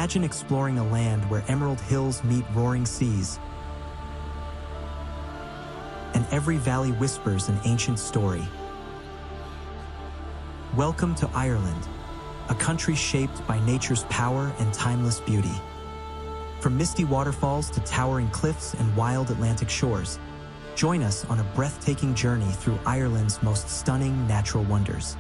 Imagine exploring a land where emerald hills meet roaring seas, and every valley whispers an ancient story. Welcome to Ireland, a country shaped by nature's power and timeless beauty. From misty waterfalls to towering cliffs and wild Atlantic shores, join us on a breathtaking journey through Ireland's most stunning natural wonders.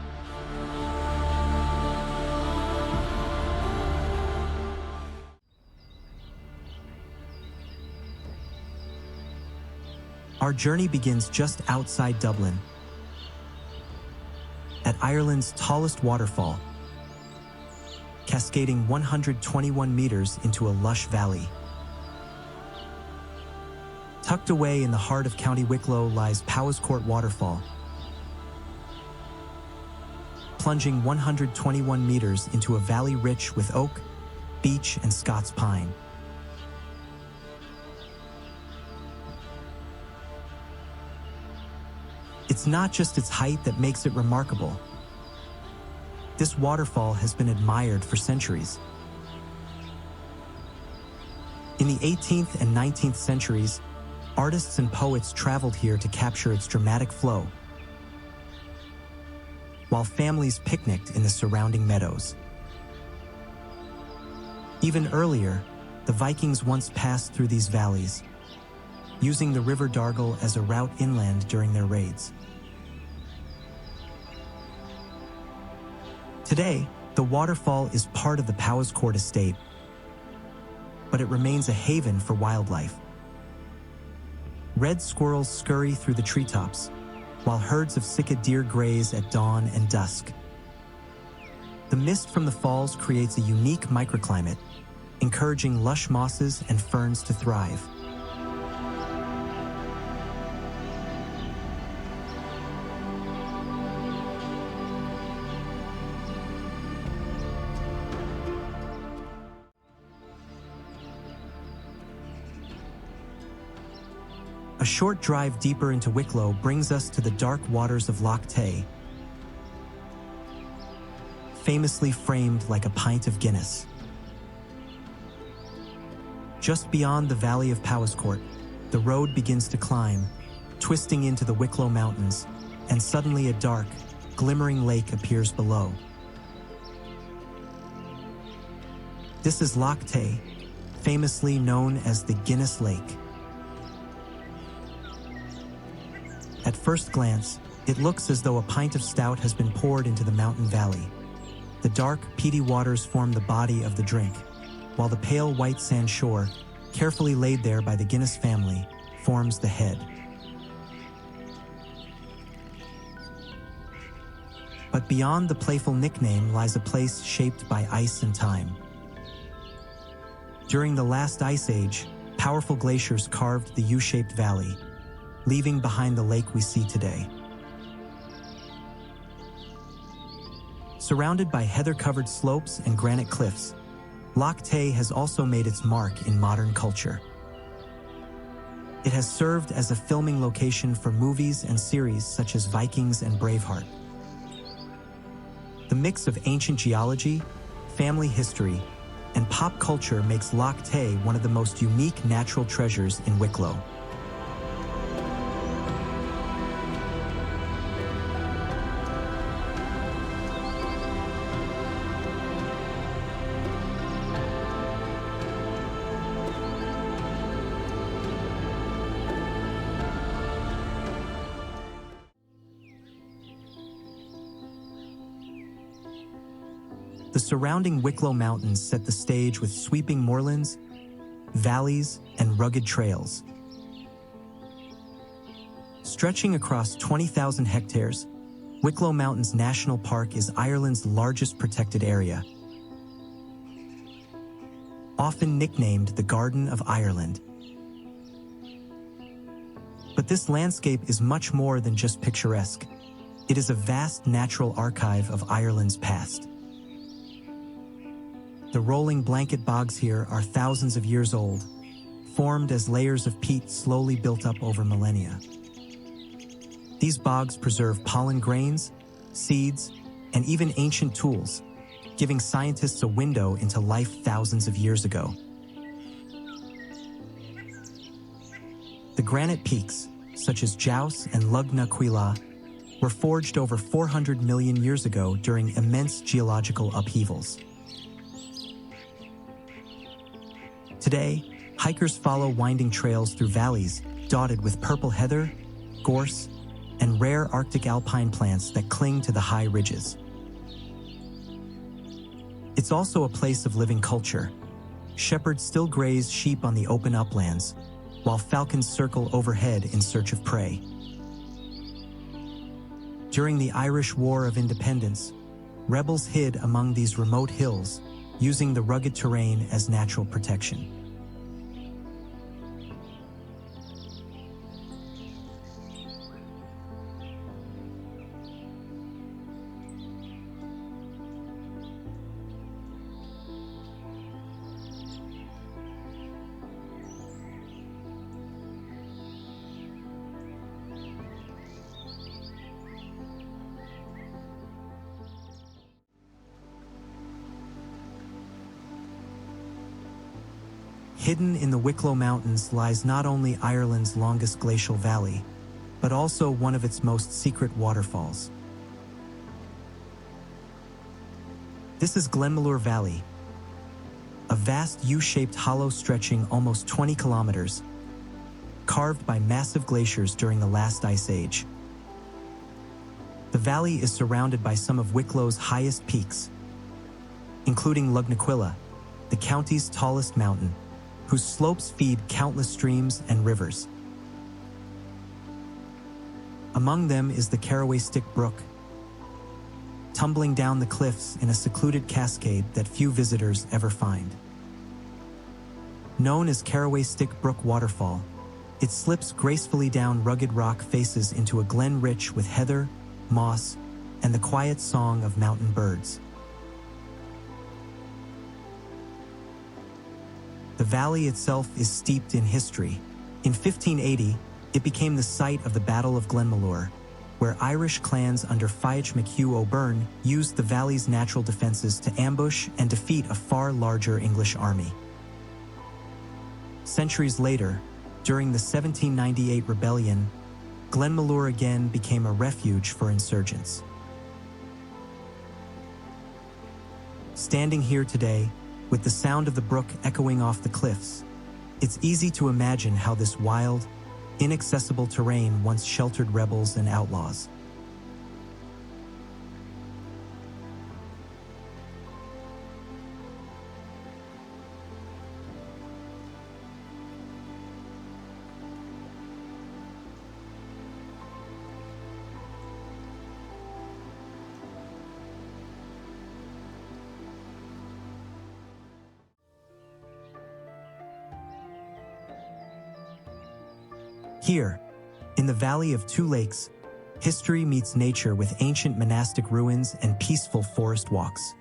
Our journey begins just outside Dublin, at Ireland's tallest waterfall, cascading 121 meters into a lush valley. Tucked away in the heart of County Wicklow lies Powerscourt Waterfall, plunging 121 meters into a valley rich with oak, beech, and Scots pine. It's not just its height that makes it remarkable. This waterfall has been admired for centuries. In the 18th and 19th centuries, artists and poets traveled here to capture its dramatic flow, while families picnicked in the surrounding meadows. Even earlier, the Vikings once passed through these valleys, using the River Donegal as a route inland during their raids. Today, the waterfall is part of the Powerscourt estate, but it remains a haven for wildlife. Red squirrels scurry through the treetops, while herds of sika deer graze at dawn and dusk. The mist from the falls creates a unique microclimate, encouraging lush mosses and ferns to thrive. A short drive deeper into Wicklow brings us to the dark waters of Loch Tay, famously framed like a pint of Guinness. Just beyond the valley of Powerscourt, the road begins to climb, twisting into the Wicklow Mountains, and suddenly a dark, glimmering lake appears below. This is Loch Tay, famously known as the Guinness Lake. At first glance, it looks as though a pint of stout has been poured into the mountain valley. The dark, peaty waters form the body of the drink, while the pale white sand shore, carefully laid there by the Guinness family, forms the head. But beyond the playful nickname lies a place shaped by ice and time. During the last ice age, powerful glaciers carved the U-shaped valley, leaving behind the lake we see today. Surrounded by heather-covered slopes and granite cliffs, Loch Tay has also made its mark in modern culture. It has served as a filming location for movies and series such as Vikings and Braveheart. The mix of ancient geology, family history, and pop culture makes Loch Tay one of the most unique natural treasures in Wicklow. The surrounding Wicklow Mountains set the stage with sweeping moorlands, valleys, and rugged trails. Stretching across 20,000 hectares, Wicklow Mountains National Park is Ireland's largest protected area. Often nicknamed the Garden of Ireland. But this landscape is much more than just picturesque. It is a vast natural archive of Ireland's past. The rolling blanket bogs here are thousands of years old, formed as layers of peat slowly built up over millennia. These bogs preserve pollen grains, seeds, and even ancient tools, giving scientists a window into life thousands of years ago. The granite peaks, such as Jaus and Lugna Quila, were forged over 400 million years ago during immense geological upheavals. Today, hikers follow winding trails through valleys dotted with purple heather, gorse, and rare Arctic alpine plants that cling to the high ridges. It's also a place of living culture. Shepherds still graze sheep on the open uplands, while falcons circle overhead in search of prey. During the Irish War of Independence, rebels hid among these remote hills, using the rugged terrain as natural protection. Hidden in the Wicklow Mountains lies not only Ireland's longest glacial valley, but also one of its most secret waterfalls. This is Glenmalure Valley, a vast U-shaped hollow stretching almost 20 kilometers, carved by massive glaciers during the last ice age. The valley is surrounded by some of Wicklow's highest peaks, including Lugnaquilla, the county's tallest mountain, whose slopes feed countless streams and rivers. Among them is the Caraway Stick Brook, tumbling down the cliffs in a secluded cascade that few visitors ever find. Known as Caraway Stick Brook Waterfall, it slips gracefully down rugged rock faces into a glen rich with heather, moss, and the quiet song of mountain birds. The valley itself is steeped in history. In 1580, it became the site of the Battle of Glenmalure, where Irish clans under Fiach McHugh O'Byrne used the valley's natural defenses to ambush and defeat a far larger English army. Centuries later, during the 1798 rebellion, Glenmalure again became a refuge for insurgents. Standing here today, with the sound of the brook echoing off the cliffs, it's easy to imagine how this wild, inaccessible terrain once sheltered rebels and outlaws. Here, in the Valley of Two Lakes, history meets nature with ancient monastic ruins and peaceful forest walks.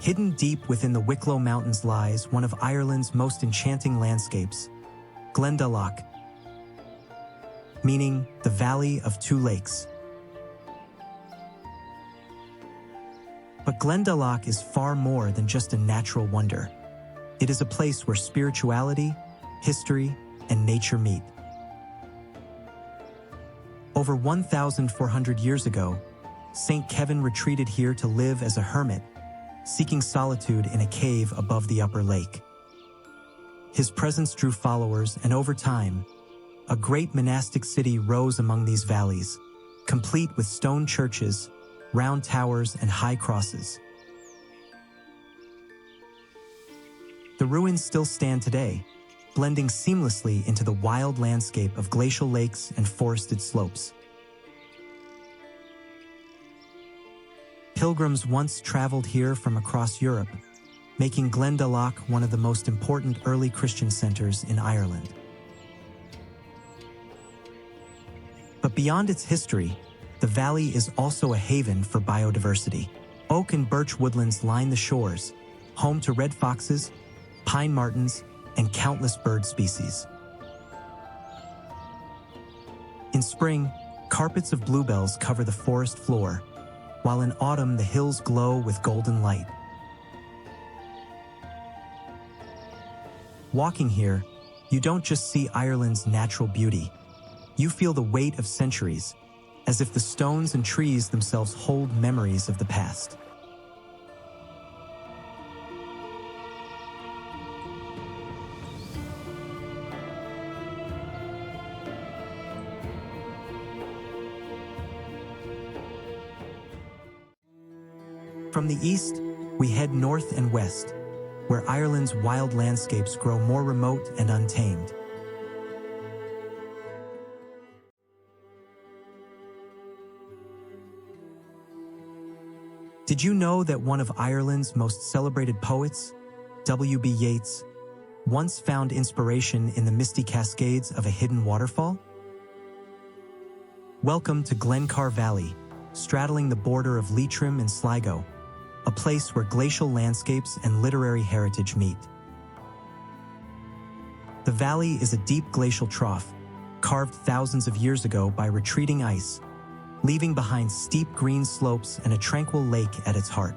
Hidden deep within the Wicklow Mountains lies one of Ireland's most enchanting landscapes, Glendalough, meaning the Valley of Two Lakes. But Glendalough is far more than just a natural wonder. It is a place where spirituality, history, and nature meet. Over 1,400 years ago, St. Kevin retreated here to live as a hermit, seeking solitude in a cave above the upper lake. His presence drew followers, and over time, a great monastic city rose among these valleys, complete with stone churches, round towers, and high crosses. The ruins still stand today, blending seamlessly into the wild landscape of glacial lakes and forested slopes. Pilgrims once traveled here from across Europe, making Glendalough one of the most important early Christian centers in Ireland. But beyond its history, the valley is also a haven for biodiversity. Oak and birch woodlands line the shores, home to red foxes, pine martens, and countless bird species. In spring, carpets of bluebells cover the forest floor, while in autumn the hills glow with golden light. Walking here, you don't just see Ireland's natural beauty. You feel the weight of centuries, as if the stones and trees themselves hold memories of the past. From the east, we head north and west, where Ireland's wild landscapes grow more remote and untamed. Did you know that one of Ireland's most celebrated poets, W.B. Yeats, once found inspiration in the misty cascades of a hidden waterfall? Welcome to Glencar Valley, straddling the border of Leitrim and Sligo, a place where glacial landscapes and literary heritage meet. The valley is a deep glacial trough, carved thousands of years ago by retreating ice, leaving behind steep green slopes and a tranquil lake at its heart.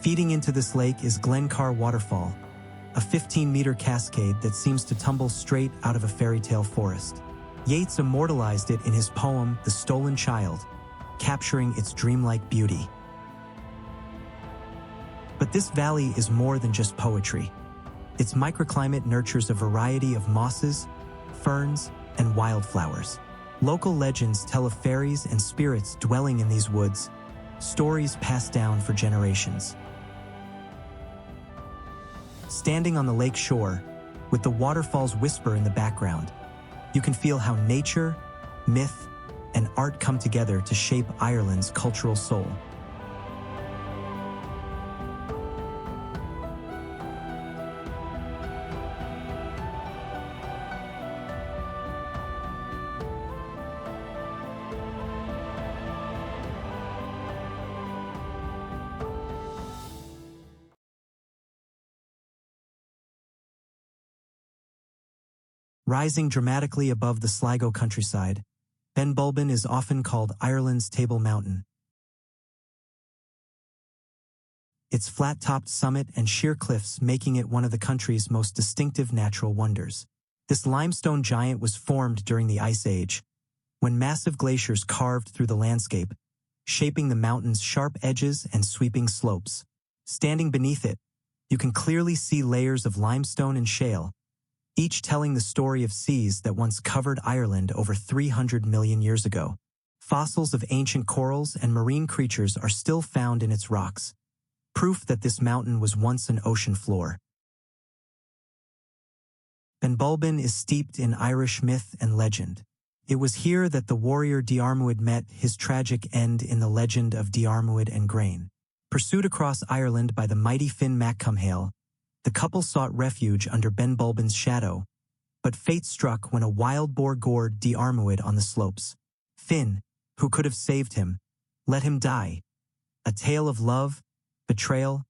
Feeding into this lake is Glencar Waterfall, a 15-meter cascade that seems to tumble straight out of a fairy tale forest. Yeats immortalized it in his poem, The Stolen Child, capturing its dreamlike beauty. But this valley is more than just poetry. Its microclimate nurtures a variety of mosses, ferns, and wildflowers. Local legends tell of fairies and spirits dwelling in these woods, stories passed down for generations. Standing on the lake shore, with the waterfall's whisper in the background, you can feel how nature, myth, and art come together to shape Ireland's cultural soul. Rising dramatically above the Sligo countryside, Benbulben is often called Ireland's Table Mountain. Its flat-topped summit and sheer cliffs making it one of the country's most distinctive natural wonders. This limestone giant was formed during the Ice Age, when massive glaciers carved through the landscape, shaping the mountain's sharp edges and sweeping slopes. Standing beneath it, you can clearly see layers of limestone and shale, each telling the story of seas that once covered Ireland over 300 million years ago. Fossils of ancient corals and marine creatures are still found in its rocks, proof that this mountain was once an ocean floor. Benbulben is steeped in Irish myth and legend. It was here that the warrior Diarmuid met his tragic end in the legend of Diarmuid and Grain. Pursued across Ireland by the mighty Finn MacCumhaill, the couple sought refuge under Benbulben's shadow, but fate struck when a wild boar gored Diarmuid on the slopes. Finn, who could have saved him, let him die, a tale of love, betrayal,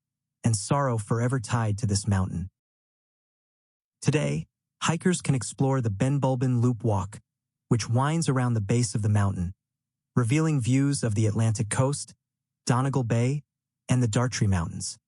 and sorrow forever tied to this mountain. Today, hikers can explore the Benbulben Loop Walk, which winds around the base of the mountain, revealing views of the Atlantic coast, Donegal Bay, and the Dartry Mountains.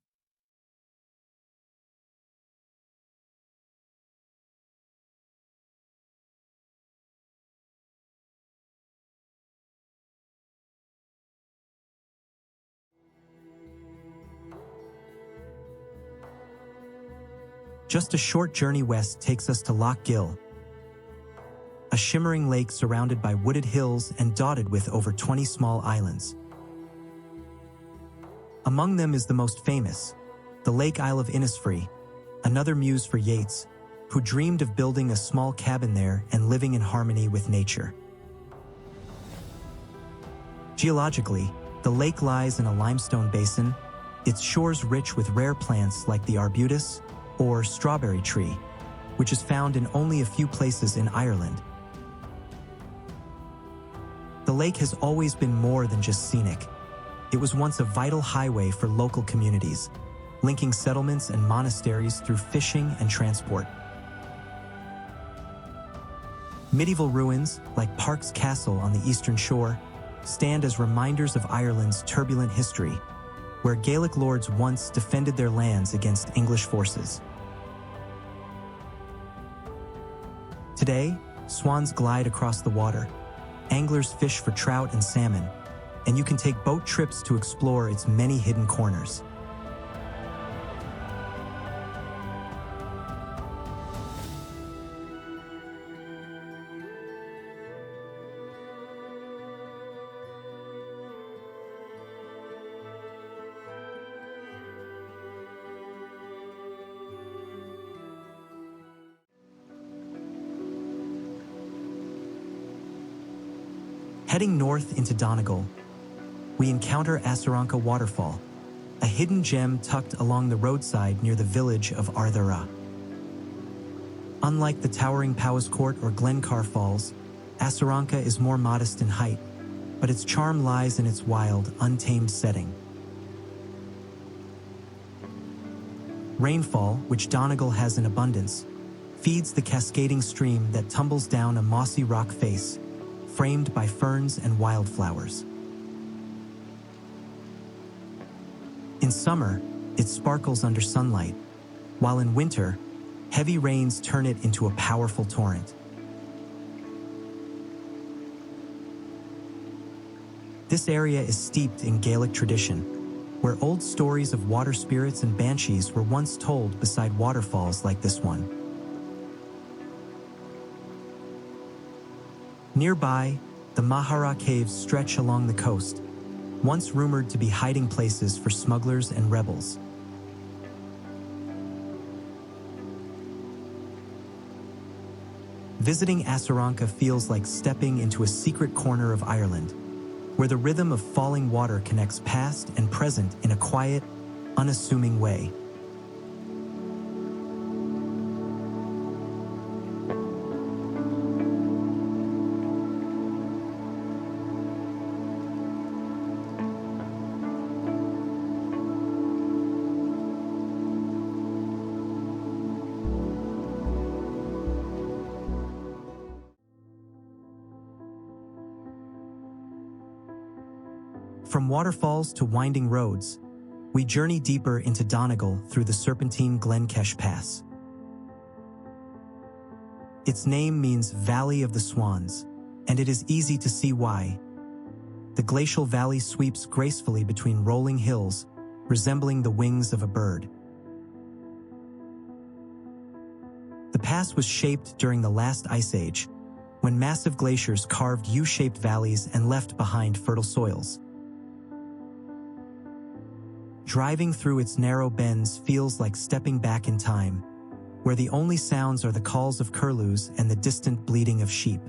Just a short journey west takes us to Lough Gill, a shimmering lake surrounded by wooded hills and dotted with over 20 small islands. Among them is the most famous, the Lake Isle of Innisfree, another muse for Yeats, who dreamed of building a small cabin there and living in harmony with nature. Geologically, the lake lies in a limestone basin, its shores rich with rare plants like the arbutus, or strawberry tree, which is found in only a few places in Ireland. The lake has always been more than just scenic. It was once a vital highway for local communities, linking settlements and monasteries through fishing and transport. Medieval ruins, like Park's Castle on the eastern shore, stand as reminders of Ireland's turbulent history, where Gaelic lords once defended their lands against English forces. Today, swans glide across the water, anglers fish for trout and salmon, and you can take boat trips to explore its many hidden corners. Heading north into Donegal, we encounter Asaranka Waterfall, a hidden gem tucked along the roadside near the village of Arthura. Unlike the towering Powiscourt or Glencar Falls, Asaranka is more modest in height, but its charm lies in its wild, untamed setting. Rainfall, which Donegal has in abundance, feeds the cascading stream that tumbles down a mossy rock face, framed by ferns and wildflowers. In summer, it sparkles under sunlight, while in winter, heavy rains turn it into a powerful torrent. This area is steeped in Gaelic tradition, where old stories of water spirits and banshees were once told beside waterfalls like this one. Nearby, the Mahara Caves stretch along the coast, once rumored to be hiding places for smugglers and rebels. Visiting Asaranka feels like stepping into a secret corner of Ireland, where the rhythm of falling water connects past and present in a quiet, unassuming way. From waterfalls to winding roads, we journey deeper into Donegal through the serpentine Glenkesh Pass. Its name means Valley of the Swans, and it is easy to see why. The glacial valley sweeps gracefully between rolling hills, resembling the wings of a bird. The pass was shaped during the last ice age, when massive glaciers carved U-shaped valleys and left behind fertile soils. Driving through its narrow bends feels like stepping back in time, where the only sounds are the calls of curlews and the distant bleating of sheep.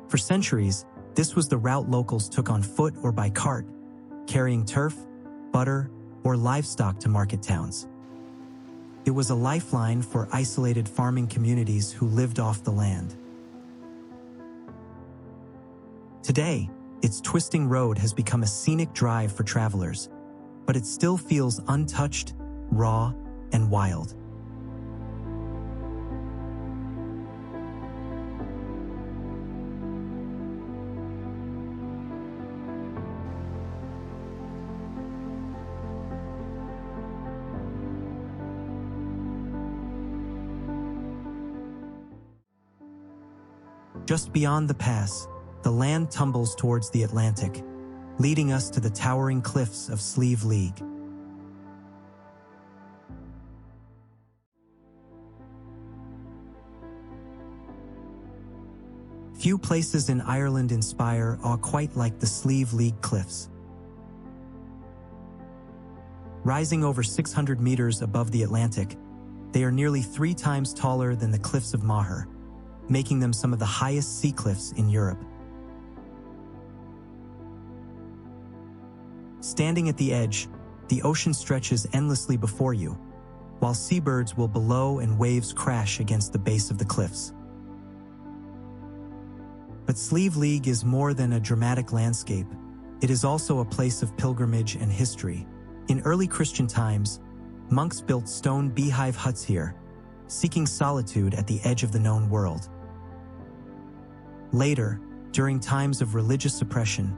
For centuries, this was the route locals took on foot or by cart, carrying turf, butter, or livestock to market towns. It was a lifeline for isolated farming communities who lived off the land. Today, its twisting road has become a scenic drive for travelers, but it still feels untouched, raw, and wild. Just beyond the pass, the land tumbles towards the Atlantic, leading us to the towering cliffs of Skellig. Few places in Ireland inspire awe quite like the Skellig Cliffs. Rising over 600 meters above the Atlantic, they are nearly 3 times taller than the Cliffs of Moher, making them some of the highest sea cliffs in Europe. Standing at the edge, the ocean stretches endlessly before you, while seabirds will bellow and waves crash against the base of the cliffs. But Skellig is more than a dramatic landscape. It is also a place of pilgrimage and history. In early Christian times, monks built stone beehive huts here, seeking solitude at the edge of the known world. Later, during times of religious suppression,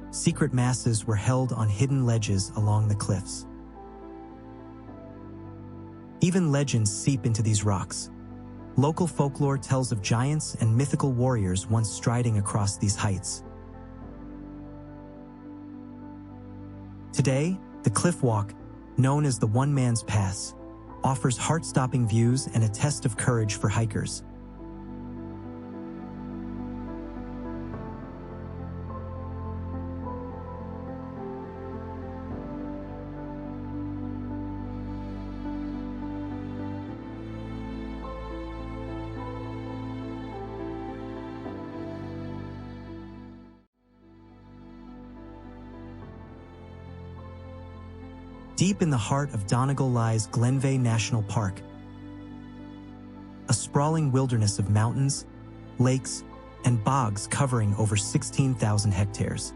secret masses were held on hidden ledges along the cliffs. Even legends seep into these rocks. Local folklore tells of giants and mythical warriors once striding across these heights. Today, the cliff walk, known as the One Man's Pass, offers heart-stopping views and a test of courage for hikers. Deep in the heart of Donegal lies Galway National Park, a sprawling wilderness of mountains, lakes, and bogs covering over 16,000 hectares.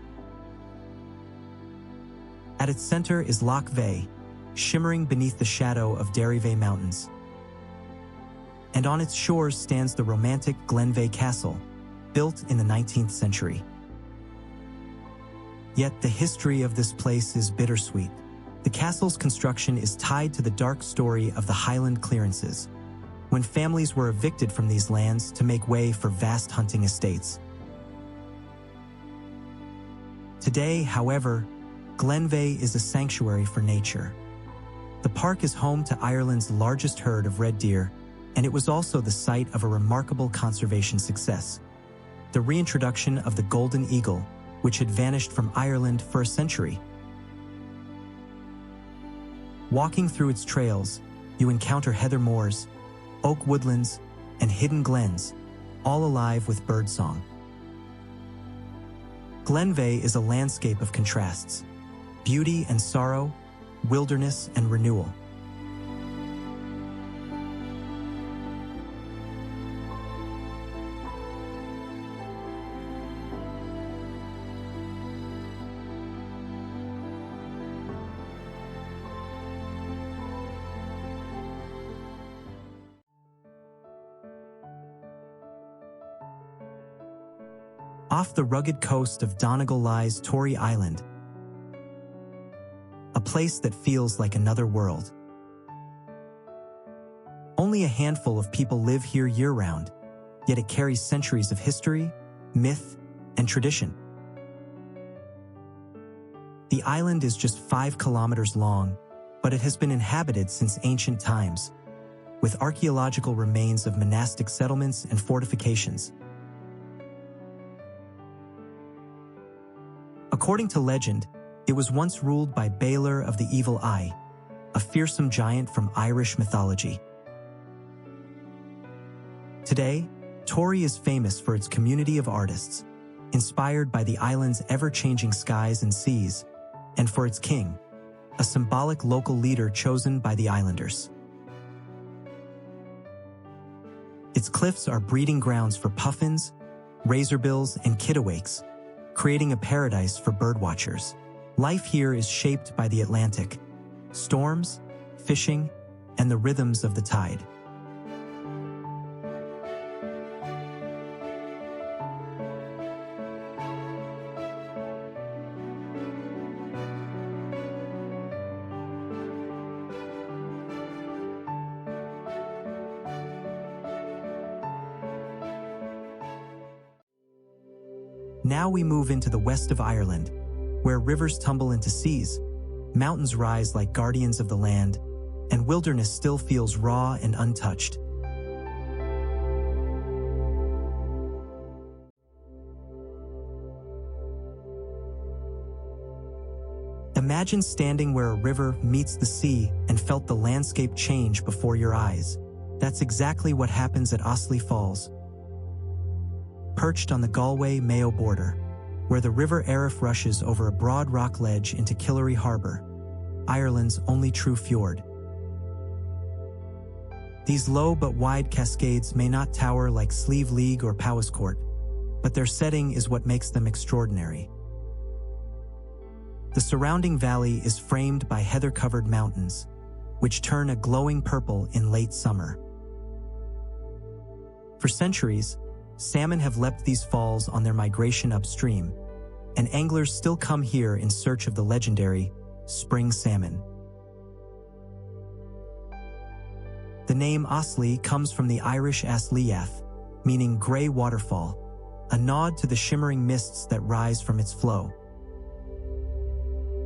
At its center is Loch Vey, shimmering beneath the shadow of Derry Mountains. And on its shores stands the romantic Galway Castle, built in the 19th century. Yet the history of this place is bittersweet. The castle's construction is tied to the dark story of the Highland clearances, when families were evicted from these lands to make way for vast hunting estates. Today, however, Galway is a sanctuary for nature. The park is home to Ireland's largest herd of red deer, and it was also the site of a remarkable conservation success: the reintroduction of the golden eagle, which had vanished from Ireland for a century. Walking through its trails, you encounter heather moors, oak woodlands, and hidden glens, all alive with birdsong. Galway is a landscape of contrasts: beauty and sorrow, wilderness and renewal. Off the rugged coast of Donegal lies Tory Island, a place that feels like another world. Only a handful of people live here year-round, yet it carries centuries of history, myth, and tradition. The island is just 5 kilometers long, but it has been inhabited since ancient times, with archaeological remains of monastic settlements and fortifications. According to legend, it was once ruled by Balor of the Evil Eye, a fearsome giant from Irish mythology. Today, Tory is famous for its community of artists, inspired by the island's ever-changing skies and seas, and for its king, a symbolic local leader chosen by the islanders. Its cliffs are breeding grounds for puffins, razorbills, and kittiwakes, creating a paradise for birdwatchers. Life here is shaped by the Atlantic, storms, fishing, and the rhythms of the tide. Now we move into the west of Ireland, where rivers tumble into seas, mountains rise like guardians of the land, and wilderness still feels raw and untouched. Imagine standing where a river meets the sea and felt the landscape change before your eyes. That's exactly what happens at Ostley Falls, perched on the Galway Mayo border, where the River Arif rushes over a broad rock ledge into Killary Harbour, Ireland's only true fjord. These low but wide cascades may not tower like Slieve League or Powiscourt, but their setting is what makes them extraordinary. The surrounding valley is framed by heather-covered mountains, which turn a glowing purple in late summer. For centuries, salmon have leapt these falls on their migration upstream, and anglers still come here in search of the legendary spring salmon. The name Ostley comes from the Irish Asliath, meaning gray waterfall, a nod to the shimmering mists that rise from its flow.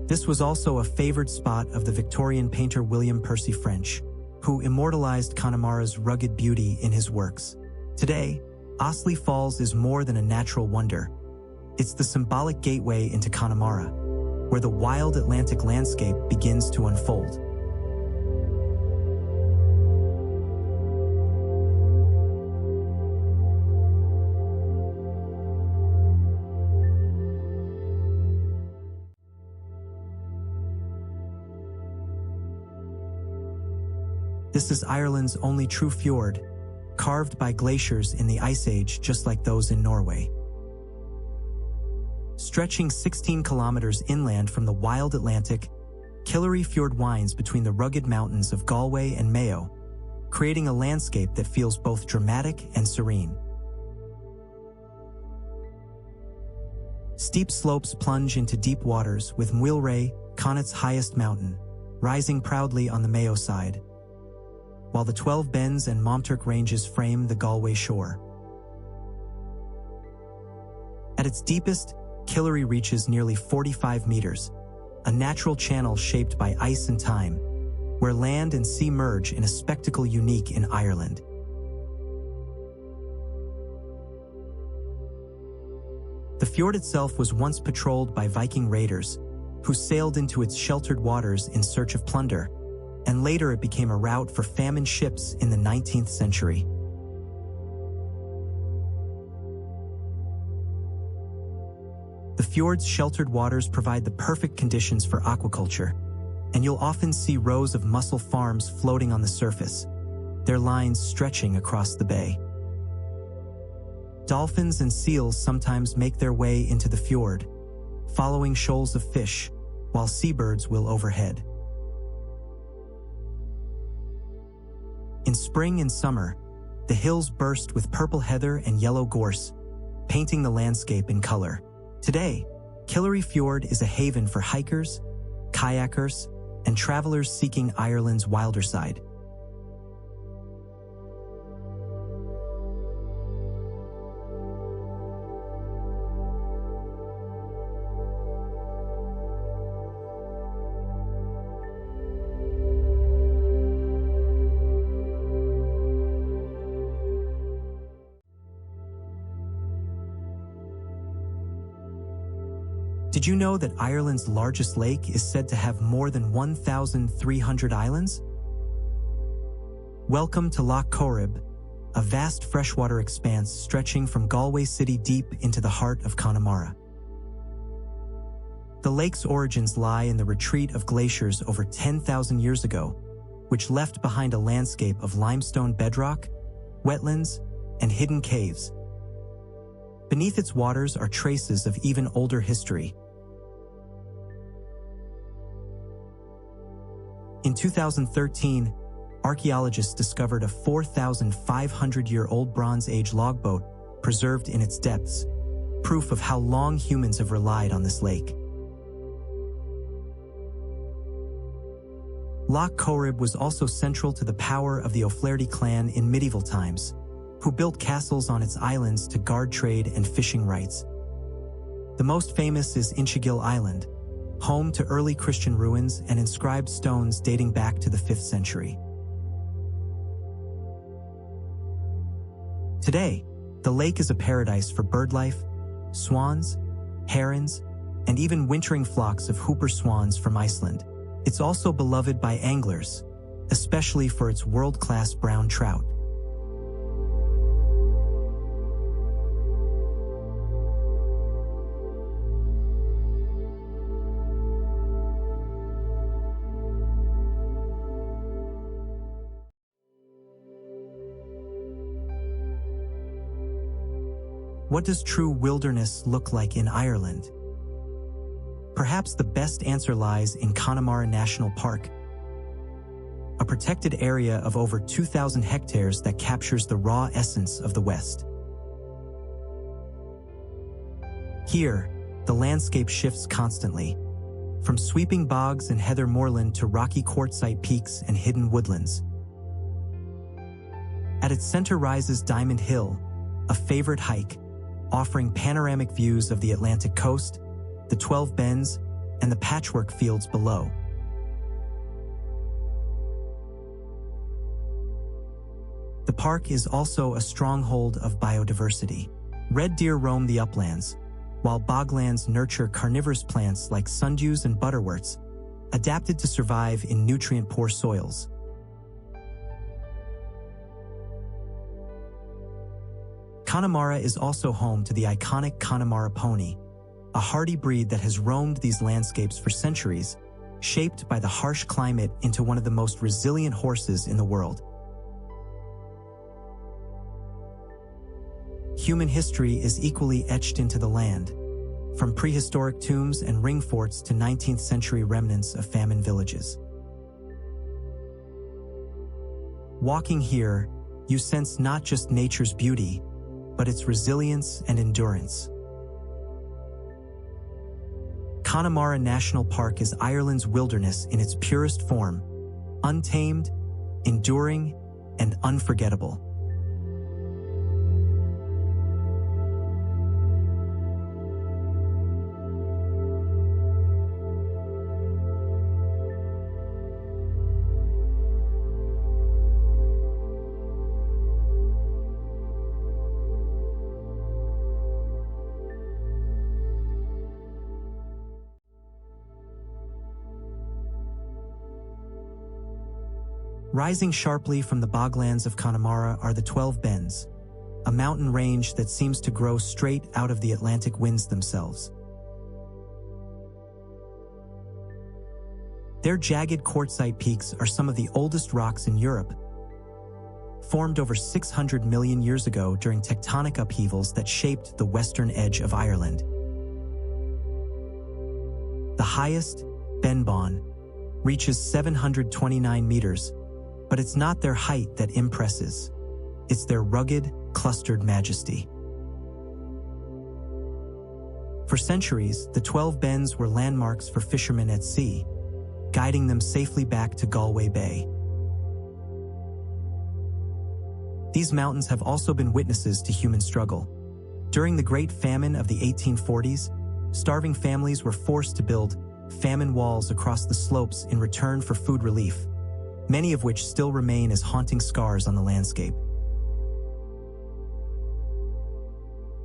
This was also a favored spot of the Victorian painter William Percy French, who immortalized Connemara's rugged beauty in his works. Today, Ostley Falls is more than a natural wonder. It's the symbolic gateway into Connemara, where the wild Atlantic landscape begins to unfold. This is Ireland's only true fjord, carved by glaciers in the Ice Age just like those in Norway. Stretching 16 kilometers inland from the wild Atlantic, Killaree Fjord winds between the rugged mountains of Galway and Mayo, creating a landscape that feels both dramatic and serene. Steep slopes plunge into deep waters, with Muilray, Connacht's highest mountain, rising proudly on the Mayo side, while the 12 Bens and Monturk ranges frame the Galway shore. At its deepest, Killaree reaches nearly 45 meters, a natural channel shaped by ice and time, where land and sea merge in a spectacle unique in Ireland. The fjord itself was once patrolled by Viking raiders, who sailed into its sheltered waters in search of plunder, and later it became a route for famine ships in the 19th century. The fjord's sheltered waters provide the perfect conditions for aquaculture, and you'll often see rows of mussel farms floating on the surface, their lines stretching across the bay. Dolphins and seals sometimes make their way into the fjord, following shoals of fish, while seabirds will overhead. In spring and summer, the hills burst with purple heather and yellow gorse, painting the landscape in color. Today, Killaree Fjord is a haven for hikers, kayakers, and travelers seeking Ireland's wilder side. Did you know that Ireland's largest lake is said to have more than 1,300 islands? Welcome to Loch Corrib, a vast freshwater expanse stretching from Galway city deep into the heart of Connemara. The lake's origins lie in the retreat of glaciers over 10,000 years ago, which left behind a landscape of limestone bedrock, wetlands, and hidden caves. Beneath its waters are traces of even older history. In 2013, archaeologists discovered a 4,500-year-old Bronze Age logboat preserved in its depths, proof of how long humans have relied on this lake. Loch Corrib was also central to the power of the O'Flaherty clan in medieval times, who built castles on its islands to guard trade and fishing rights. The most famous is Inchigill Island, home to early Christian ruins and inscribed stones dating back to the 5th century. Today, the lake is a paradise for birdlife, swans, herons, and even wintering flocks of Hooper swans from Iceland. It's also beloved by anglers, especially for its world-class brown trout. What does true wilderness look like in Ireland? Perhaps the best answer lies in Connemara National Park. a protected area of over 2,000 hectares that captures the raw essence of the West. Here, the landscape shifts constantly, from sweeping bogs and heather moorland to rocky quartzite peaks and hidden woodlands. At its center rises Diamond Hill, a favorite hike, offering panoramic views of the Atlantic coast, the 12 Bends, and the patchwork fields below. The park is also a stronghold of biodiversity. Red deer roam the uplands, while boglands nurture carnivorous plants like sundews and butterworts, adapted to survive in nutrient-poor soils. Connemara is also home to the iconic Connemara pony, a hardy breed that has roamed these landscapes for centuries, shaped by the harsh climate into one of the most resilient horses in the world. Human history is equally etched into the land, from prehistoric tombs and ring forts to 19th century remnants of famine villages. Walking here, you sense not just nature's beauty, but its resilience and endurance. Connemara National Park is Ireland's wilderness in its purest form, untamed, enduring, and unforgettable. Rising sharply from the boglands of Connemara are the 12 Bends, a mountain range that seems to grow straight out of the Atlantic winds themselves. Their jagged quartzite peaks are some of the oldest rocks in Europe, formed over 600 million years ago during tectonic upheavals that shaped the western edge of Ireland. The highest, Benbon, reaches 729 meters, but it's not their height that impresses. It's their rugged, clustered majesty. For centuries, the 12 Bends were landmarks for fishermen at sea, guiding them safely back to Galway Bay. These mountains have also been witnesses to human struggle. During the Great Famine of the 1840s, starving families were forced to build famine walls across the slopes in return for food relief, many of which still remain as haunting scars on the landscape.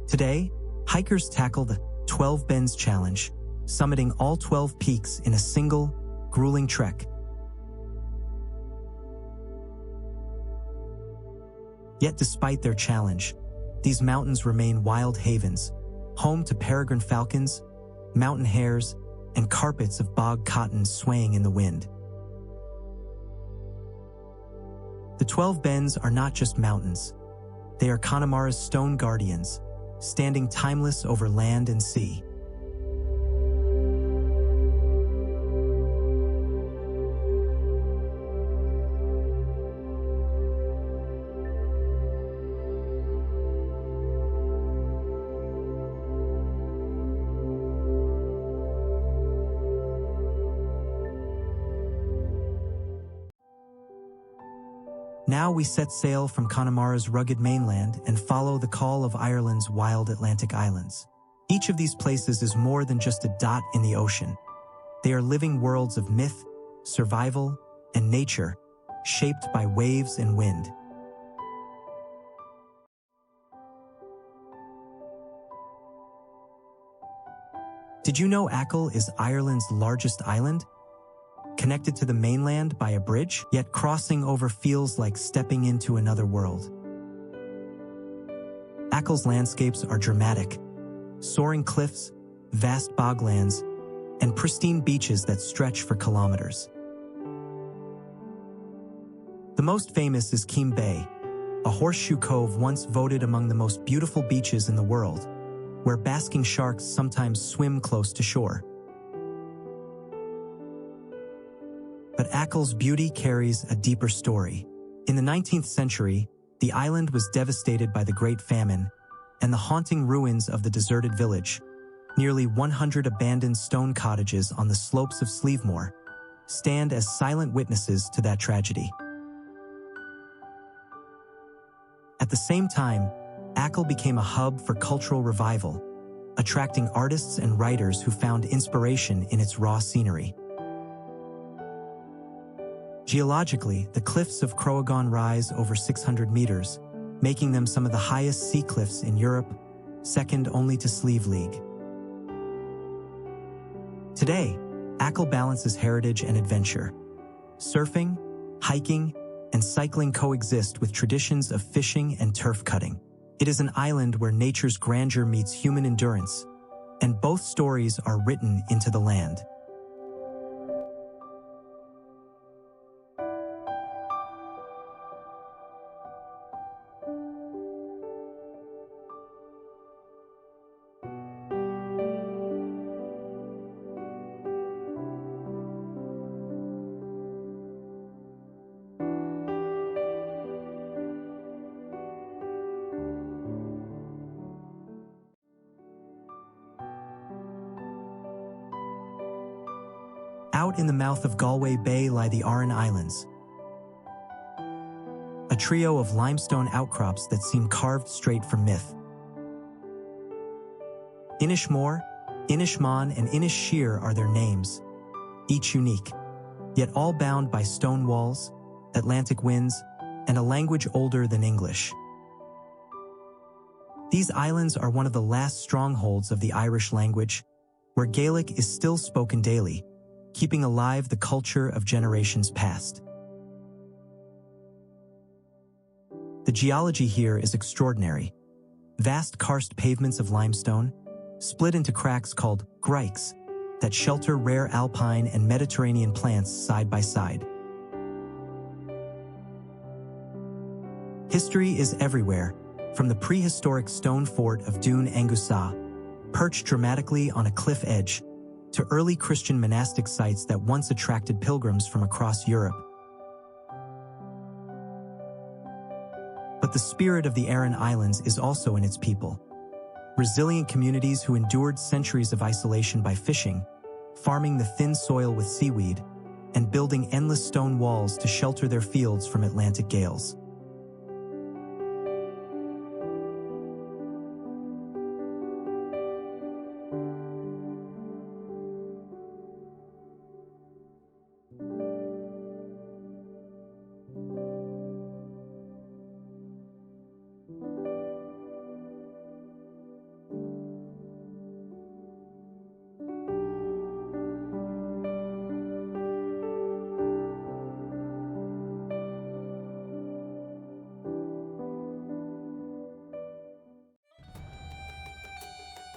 Today, hikers tackle the 12 Bends Challenge, summiting all 12 peaks in a single, grueling trek. Yet despite their challenge, these mountains remain wild havens, home to peregrine falcons, mountain hares, and carpets of bog cotton swaying in the wind. The 12 Bends are not just mountains. They are Connemara's stone guardians, standing timeless over land and sea. Now we set sail from Connemara's rugged mainland and follow the call of Ireland's wild Atlantic islands. Each of these places is more than just a dot in the ocean. They are living worlds of myth, survival, and nature, shaped by waves and wind. Did you know Achill is Ireland's largest island? Connected to the mainland by a bridge, yet crossing over feels like stepping into another world. Achill's landscapes are dramatic: soaring cliffs, vast boglands, and pristine beaches that stretch for kilometers. The most famous is Keem Bay, a horseshoe cove once voted among the most beautiful beaches in the world, where basking sharks sometimes swim close to shore. But Achill's beauty carries a deeper story. In the 19th century, the island was devastated by the Great Famine and the haunting ruins of the deserted village. Nearly 100 abandoned stone cottages on the slopes of Slievemore stand as silent witnesses to that tragedy. At the same time, Achill became a hub for cultural revival, attracting artists and writers who found inspiration in its raw scenery. Geologically, the cliffs of Croaghaun rise over 600 meters, making them some of the highest sea cliffs in Europe, second only to Slieve League. Today, Achill balances heritage and adventure. Surfing, hiking, and cycling coexist with traditions of fishing and turf cutting. It is an island where nature's grandeur meets human endurance, and both stories are written into the land. Out in the mouth of Galway Bay lie the Aran Islands, a trio of limestone outcrops that seem carved straight from myth. Inishmore, Inishmon, and Inishshire are their names, each unique, yet all bound by stone walls, Atlantic winds, and a language older than English. These islands are one of the last strongholds of the Irish language, where Gaelic is still spoken daily, keeping alive the culture of generations past. The geology here is extraordinary. Vast karst pavements of limestone, split into cracks called grikes, that shelter rare alpine and Mediterranean plants side by side. History is everywhere, from the prehistoric stone fort of Dún Angusa, perched dramatically on a cliff edge, to early Christian monastic sites that once attracted pilgrims from across Europe. But the spirit of the Aran Islands is also in its people. Resilient communities who endured centuries of isolation by fishing, farming the thin soil with seaweed, and building endless stone walls to shelter their fields from Atlantic gales.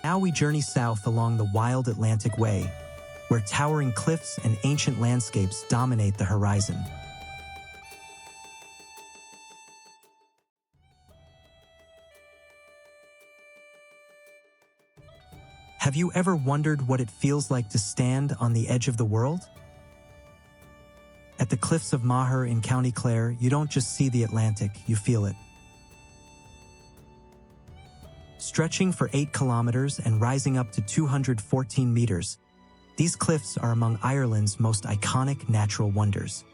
Now we journey south along the wild Atlantic Way, where towering cliffs and ancient landscapes dominate the horizon. Have you ever wondered what it feels like to stand on the edge of the world? At the Cliffs of Moher in County Clare, you don't just see the Atlantic, you feel it. Stretching for 8 kilometers and rising up to 214 meters, these cliffs are among Ireland's most iconic natural wonders.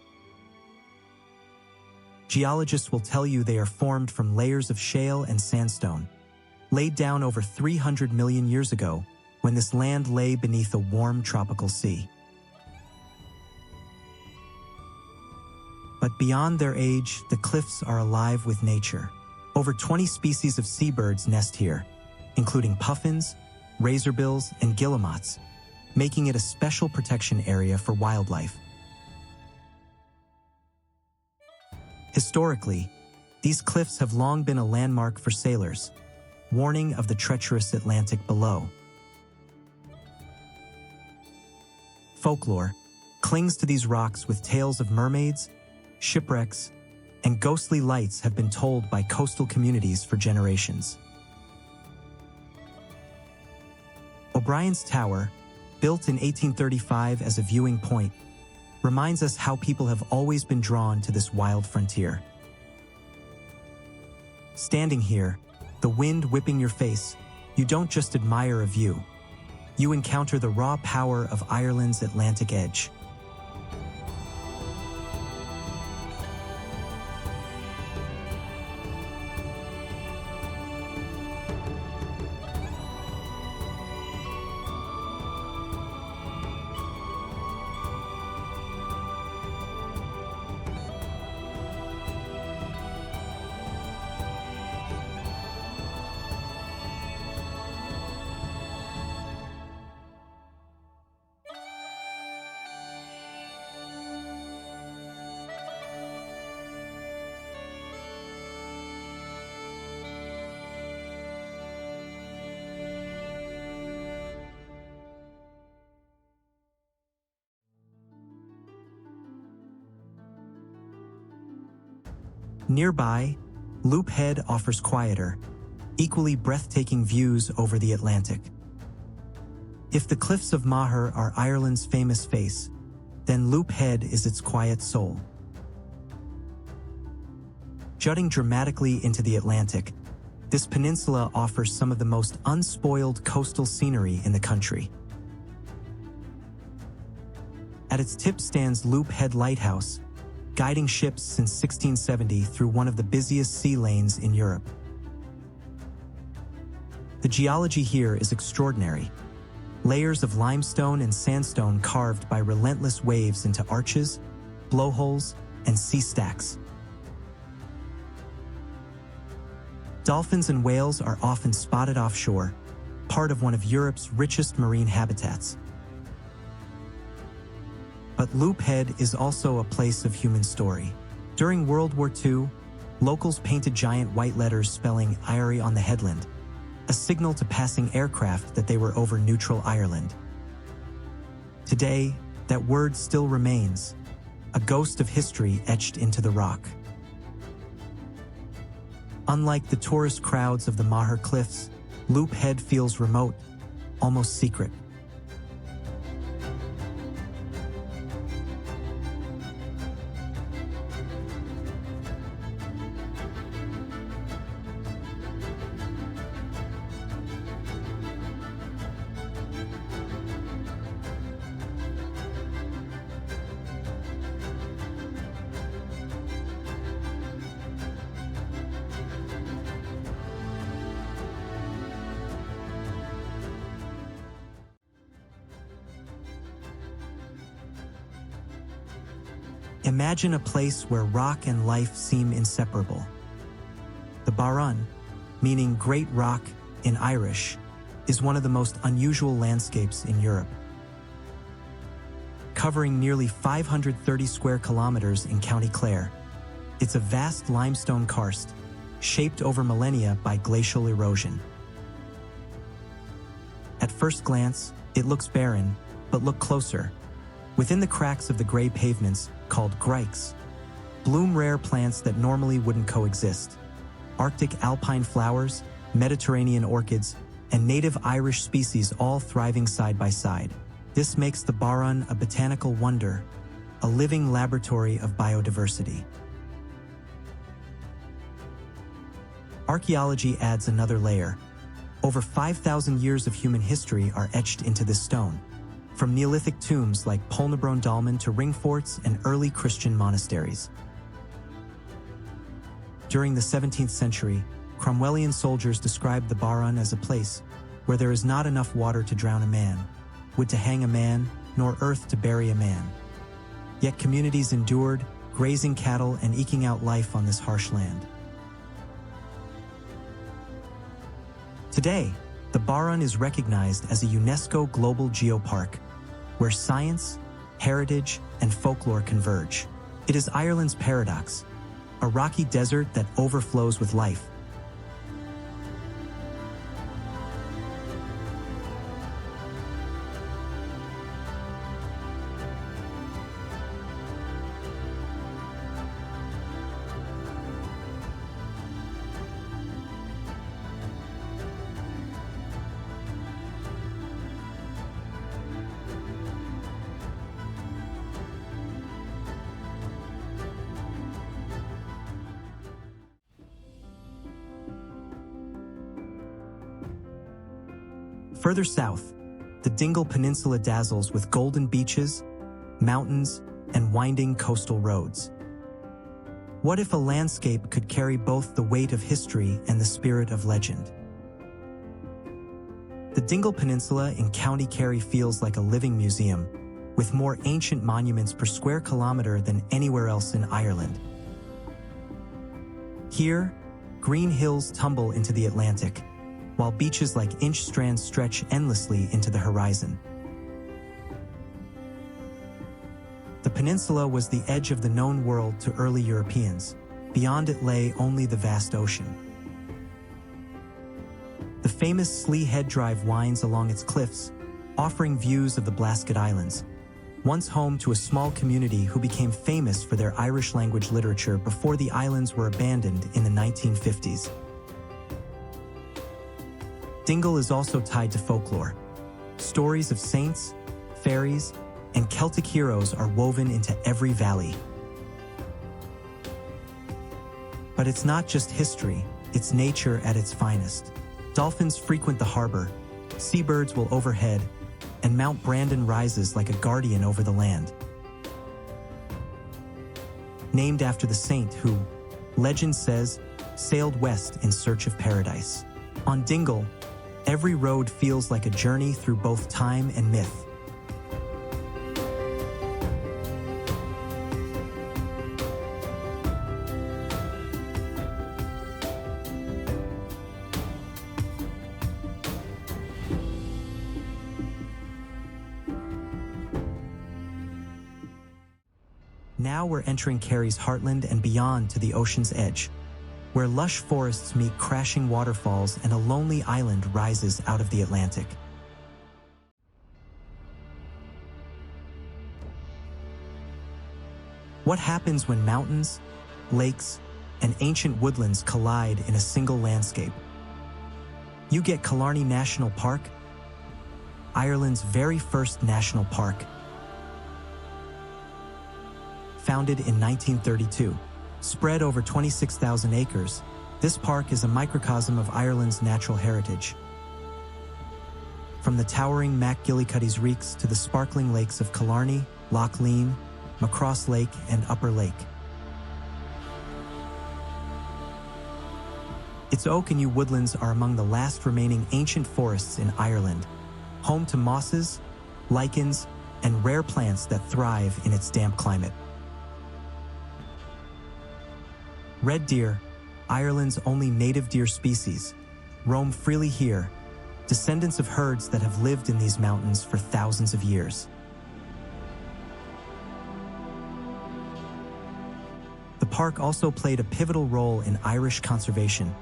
Geologists will tell you they are formed from layers of shale and sandstone, laid down over 300 million years ago when this land lay beneath a warm tropical sea. But beyond their age, the cliffs are alive with nature. Over 20 species of seabirds nest here, including puffins, razorbills, and guillemots, making it a special protection area for wildlife. Historically, these cliffs have long been a landmark for sailors, warning of the treacherous Atlantic below. Folklore clings to these rocks with tales of mermaids, shipwrecks, and ghostly lights have been told by coastal communities for generations. O'Brien's Tower, built in 1835 as a viewing point, reminds us how people have always been drawn to this wild frontier. Standing here, the wind whipping your face, you don't just admire a view. You encounter the raw power of Ireland's Atlantic edge. Nearby, Loop Head offers quieter, equally breathtaking views over the Atlantic. If the Cliffs of Moher are Ireland's famous face, then Loop Head is its quiet soul. Jutting dramatically into the Atlantic, this peninsula offers some of the most unspoiled coastal scenery in the country. At its tip stands Loop Head Lighthouse, guiding ships since 1670 through one of the busiest sea lanes in Europe. The geology here is extraordinary. Layers of limestone and sandstone carved by relentless waves into arches, blowholes, and sea stacks. Dolphins and whales are often spotted offshore, part of one of Europe's richest marine habitats. But Loop Head is also a place of human story. During World War II, locals painted giant white letters spelling "Irie" on the headland, a signal to passing aircraft that they were over neutral Ireland. Today, that word still remains, a ghost of history etched into the rock. Unlike the tourist crowds of the Moher Cliffs, Loop Head feels remote, almost secret. Imagine a place where rock and life seem inseparable. The Barun, meaning Great Rock in Irish, is one of the most unusual landscapes in Europe. Covering nearly 530 square kilometers in County Clare, it's a vast limestone karst, shaped over millennia by glacial erosion. At first glance, it looks barren, but look closer. Within the cracks of the gray pavements, called grikes, bloom rare plants that normally wouldn't coexist. Arctic alpine flowers, Mediterranean orchids, and native Irish species all thriving side by side. This makes the Barun a botanical wonder, a living laboratory of biodiversity. Archaeology adds another layer. Over 5,000 years of human history are etched into this stone, from Neolithic tombs like Polnabron Dolmen to ring forts and early Christian monasteries. During the 17th century, Cromwellian soldiers described the Barun as a place where there is not enough water to drown a man, wood to hang a man, nor earth to bury a man. Yet communities endured, grazing cattle and eking out life on this harsh land. Today, the Barun is recognized as a UNESCO Global Geopark, where science, heritage, and folklore converge. It is Ireland's paradox, a rocky desert that overflows with life. Further south, the Dingle Peninsula dazzles with golden beaches, mountains, and winding coastal roads. What if a landscape could carry both the weight of history and the spirit of legend? The Dingle Peninsula in County Kerry feels like a living museum, with more ancient monuments per square kilometre than anywhere else in Ireland. Here, green hills tumble into the Atlantic, while beaches like Inch Strand stretch endlessly into the horizon. The peninsula was the edge of the known world to early Europeans. Beyond it lay only the vast ocean. The famous Slee Head Drive winds along its cliffs, offering views of the Blasket Islands, once home to a small community who became famous for their Irish language literature before the islands were abandoned in the 1950s. Dingle is also tied to folklore. Stories of saints, fairies, and Celtic heroes are woven into every valley. But it's not just history, it's nature at its finest. Dolphins frequent the harbor, seabirds will overhead, and Mount Brandon rises like a guardian over the land. Named after the saint who, legend says, sailed west in search of paradise. On Dingle, every road feels like a journey through both time and myth. Now we're entering Kerry's heartland and beyond to the ocean's edge, where lush forests meet crashing waterfalls and a lonely island rises out of the Atlantic. What happens when mountains, lakes, and ancient woodlands collide in a single landscape? You get Killarney National Park, Ireland's very first national park. Founded in 1932, spread over 26,000 acres, this park is a microcosm of Ireland's natural heritage. From the towering MacGillycuddy's reeks to the sparkling lakes of Killarney, Loch Lean, Macross Lake, and Upper Lake. Its oak and yew woodlands are among the last remaining ancient forests in Ireland, home to mosses, lichens, and rare plants that thrive in its damp climate. Red deer, Ireland's only native deer species, roam freely here, descendants of herds that have lived in these mountains for thousands of years. The park also played a pivotal role in Irish conservation,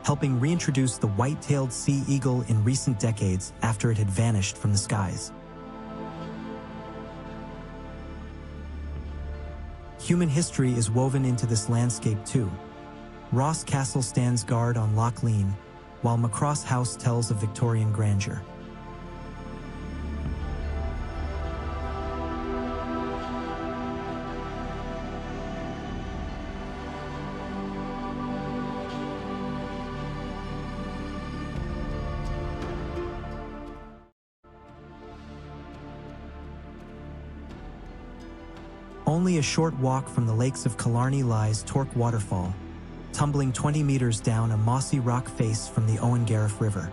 helping reintroduce the white-tailed sea eagle in recent decades after it had vanished from the skies. Human history is woven into this landscape too. Ross Castle stands guard on Loch Lean, while Macross House tells of Victorian grandeur. Only a short walk from the lakes of Killarney lies Torc Waterfall, tumbling 20 meters down a mossy rock face from the Owen-Gareth River.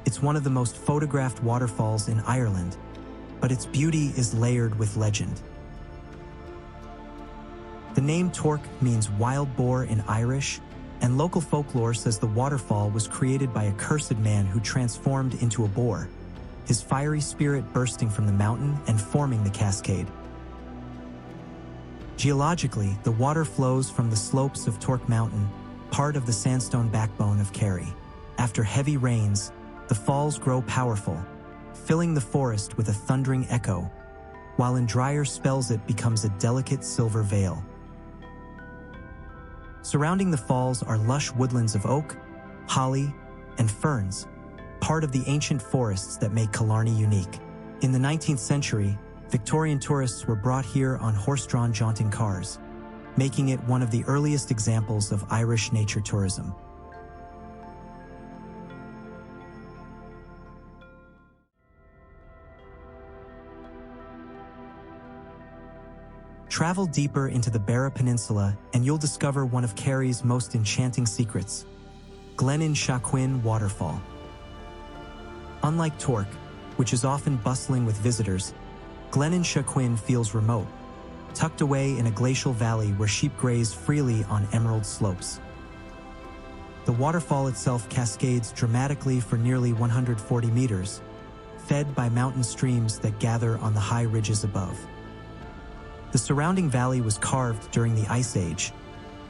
It's one of the most photographed waterfalls in Ireland, but its beauty is layered with legend. The name Torc means wild boar in Irish, and local folklore says the waterfall was created by a cursed man who transformed into a boar, his fiery spirit bursting from the mountain and forming the cascade. Geologically, the water flows from the slopes of Torc Mountain, part of the sandstone backbone of Kerry. After heavy rains, the falls grow powerful, filling the forest with a thundering echo, while in drier spells it becomes a delicate silver veil. Surrounding the falls are lush woodlands of oak, holly, and ferns, part of the ancient forests that make Killarney unique. In the 19th century, Victorian tourists were brought here on horse-drawn jaunting cars, making it one of the earliest examples of Irish nature tourism. Travel deeper into the Barra Peninsula and you'll discover one of Kerry's most enchanting secrets, Glenin Waterfall. Unlike Torc, which is often bustling with visitors, Glenin feels remote, tucked away in a glacial valley where sheep graze freely on emerald slopes. The waterfall itself cascades dramatically for nearly 140 meters, fed by mountain streams that gather on the high ridges above. The surrounding valley was carved during the Ice Age,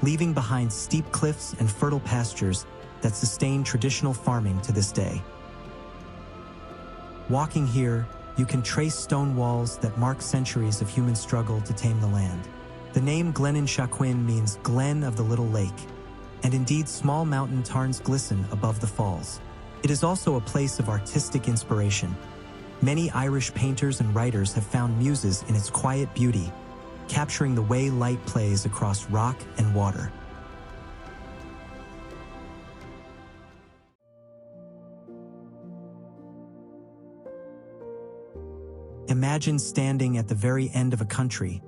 leaving behind steep cliffs and fertile pastures that sustain traditional farming to this day. Walking here, you can trace stone walls that mark centuries of human struggle to tame the land. The name Glenin means Glen of the Little Lake, and indeed small mountain tarns glisten above the falls. It is also a place of artistic inspiration. Many Irish painters and writers have found muses in its quiet beauty, capturing the way light plays across rock and water. Imagine standing at the very end of a country,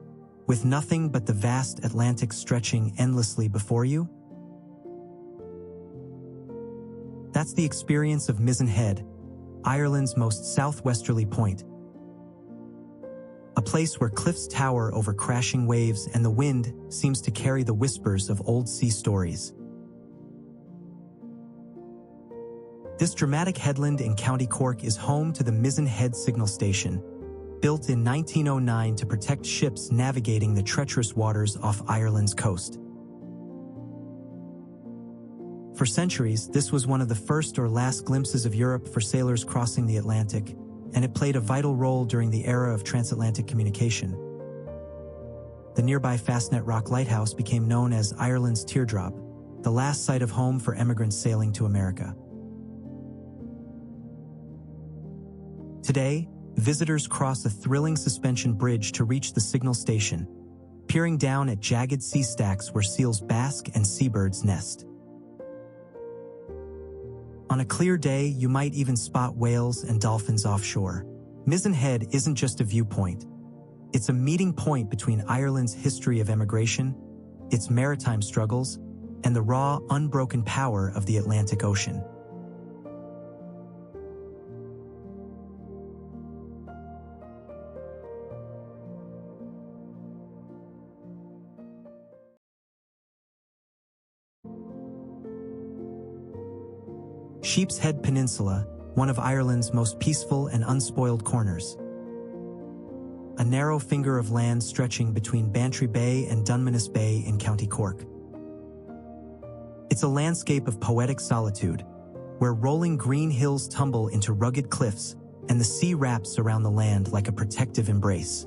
with nothing but the vast Atlantic stretching endlessly before you. That's the experience of Mizen Head, Ireland's most southwesterly point. A place where cliffs tower over crashing waves and the wind seems to carry the whispers of old sea stories. This dramatic headland in County Cork is home to the Mizen Head Signal Station, built in 1909 to protect ships navigating the treacherous waters off Ireland's coast. For centuries, this was one of the first or last glimpses of Europe for sailors crossing the Atlantic, and it played a vital role during the era of transatlantic communication. The nearby Fastnet Rock Lighthouse became known as Ireland's Teardrop, the last site of home for emigrants sailing to America. Today, visitors cross a thrilling suspension bridge to reach the signal station, peering down at jagged sea stacks where seals bask and seabirds nest. On a clear day, you might even spot whales and dolphins offshore. Mizen Head isn't just a viewpoint. It's a meeting point between Ireland's history of emigration, its maritime struggles, and the raw, unbroken power of the Atlantic Ocean. Sheep's Head Peninsula, one of Ireland's most peaceful and unspoiled corners. A narrow finger of land stretching between Bantry Bay and Dunmanus Bay in County Cork. It's a landscape of poetic solitude, where rolling green hills tumble into rugged cliffs and the sea wraps around the land like a protective embrace.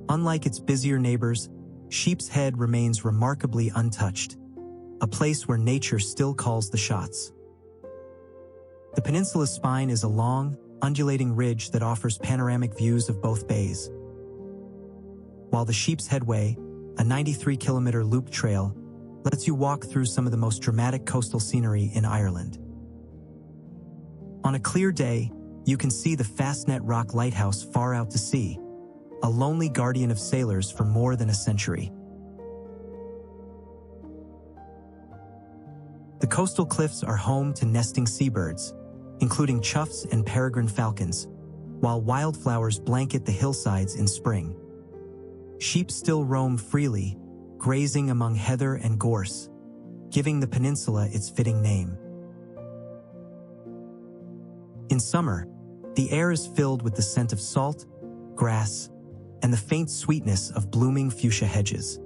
Unlike its busier neighbors, Sheep's Head remains remarkably untouched, a place where nature still calls the shots. The peninsula's spine is a long, undulating ridge that offers panoramic views of both bays. While the Sheep's Headway, a 93-kilometer loop trail, lets you walk through some of the most dramatic coastal scenery in Ireland. On a clear day, you can see the Fastnet Rock Lighthouse far out to sea, a lonely guardian of sailors for more than a century. The coastal cliffs are home to nesting seabirds, including choughs and peregrine falcons, while wildflowers blanket the hillsides in spring. Sheep still roam freely, grazing among heather and gorse, giving the peninsula its fitting name. In summer, the air is filled with the scent of salt, grass, and the faint sweetness of blooming fuchsia hedges.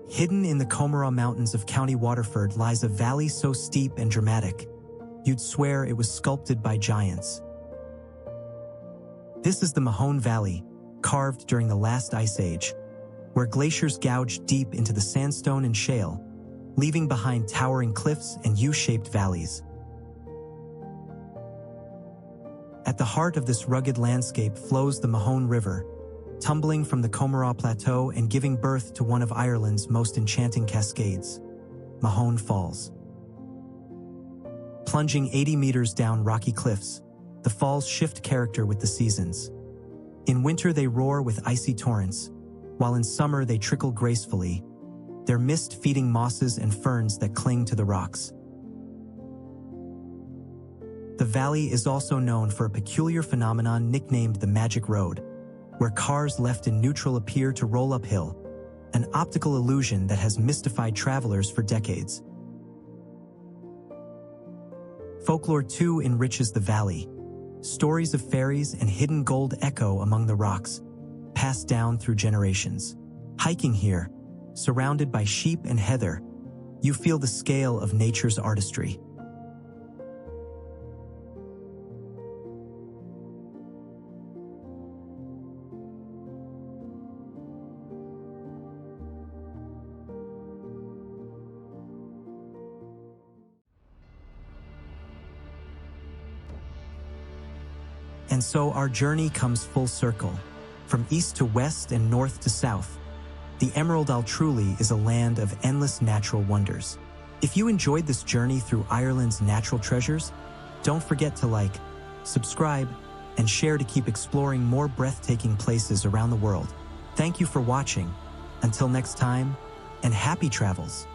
Hidden in the Connemara Mountains of County Waterford lies a valley so steep and dramatic, you'd swear it was sculpted by giants. This is the Mahone Valley, carved during the last ice age, where glaciers gouged deep into the sandstone and shale, leaving behind towering cliffs and U-shaped valleys. At the heart of this rugged landscape flows the Mahone River, tumbling from the Connemara Plateau and giving birth to one of Ireland's most enchanting cascades, Mahone Falls. Plunging 80 meters down rocky cliffs, the falls shift character with the seasons. In winter they roar with icy torrents, while in summer they trickle gracefully, their mist feeding mosses and ferns that cling to the rocks. The valley is also known for a peculiar phenomenon nicknamed the Magic Road, where cars left in neutral appear to roll uphill, an optical illusion that has mystified travelers for decades. Folklore too enriches the valley. Stories of fairies and hidden gold echo among the rocks, passed down through generations. Hiking here, surrounded by sheep and heather, you feel the scale of nature's artistry. And so our journey comes full circle. From east to west and north to south, the Emerald Isle truly is a land of endless natural wonders. If you enjoyed this journey through Ireland's natural treasures, don't forget to like, subscribe, and share to keep exploring more breathtaking places around the world. Thank you for watching. Until next time, and happy travels.